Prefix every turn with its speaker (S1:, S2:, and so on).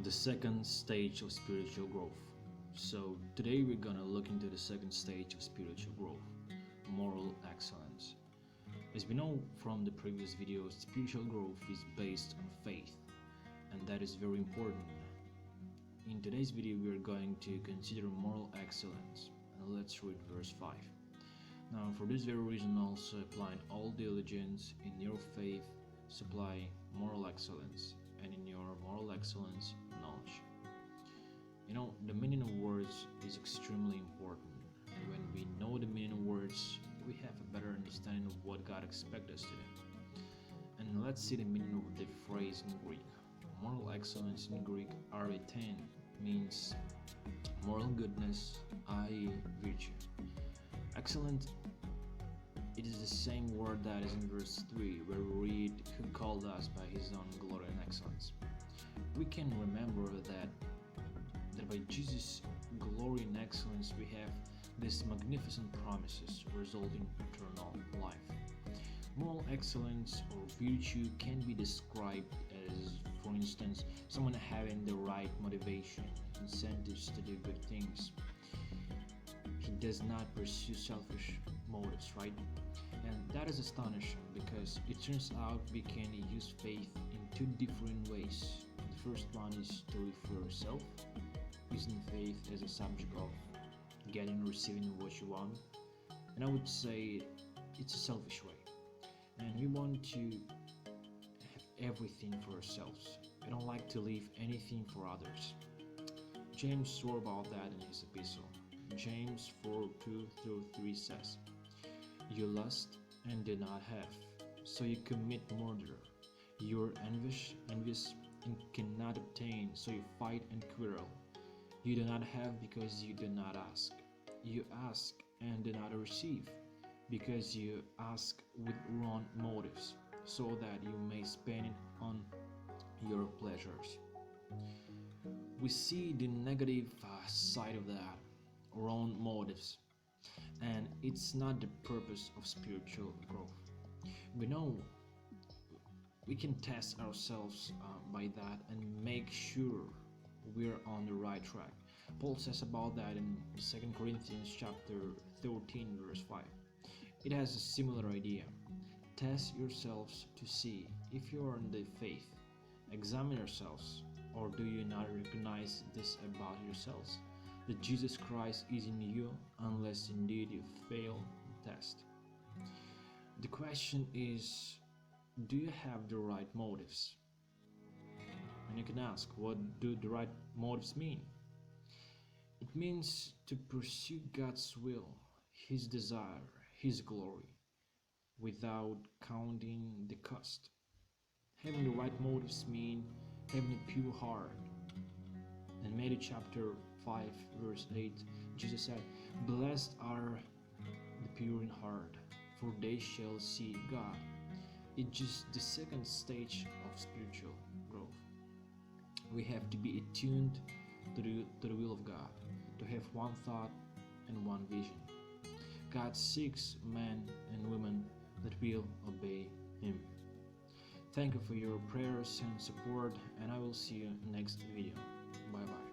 S1: The second stage of spiritual growth. So today we're gonna look into the second stage of spiritual growth, moral excellence. As we know from the previous videos, spiritual growth is based on faith, and that is very important. In today's video we are going to consider moral excellence, and let's read verse 5. Now for this very reason also applying all diligence in your faith supply moral excellence, and in your moral excellence knowledge. The meaning of words is extremely important, and when we know the meaning of words we have a better understanding of what God expects us to do. And let's see the meaning of the phrase in Greek. Moral excellence in Greek arete means moral goodness, i.e. virtue. Excellent, it is the same word that is in verse 3 where we read, "Who called us by his own glory and excellence." We can remember that by Jesus' glory and excellence we have these magnificent promises resulting in eternal life. Moral excellence or virtue can be described as, for instance, someone having the right motivation, incentives to do good things. He does not pursue selfish motives, right? And that is astonishing because it turns out we can use faith in two different ways. The first one is to live for yourself, using faith as a subject of getting, receiving what you want. And I would say it's a selfish way. And we want to have everything for ourselves. We don't like to leave anything for others. James swore about that in his epistle. James 4:2-3 says, "You lust and do not have, so you commit murder. You are envious and cannot obtain, so you fight and quarrel. You do not have because you do not ask. You ask and do not receive, because you ask with wrong motives, so that you may spend it on your pleasures." We see the negative side of that, wrong motives, and it's not the purpose of spiritual growth. We know we can test ourselves by that and make sure we're on the right track. Paul says about that in 2 Corinthians chapter 13 verse 5. It has a similar idea. Test yourselves to see if you are in the faith. Examine yourselves, or do you not recognize this about yourselves, that Jesus Christ is in you, unless indeed you fail the test. The question is, do you have the right motives? And you can ask, what do the right motives mean? It means to pursue God's will, His desire, His glory, without counting the cost. Having the right motives mean having a pure heart. In Matthew chapter 5 verse 8, Jesus said, "Blessed are the pure in heart, for they shall see God." It's just the second stage of spiritual growth. We have to be attuned to the will of God, to have one thought and one vision. God seeks men and women that will obey Him. Thank you for your prayers and support, and I will see you next video. Bye bye.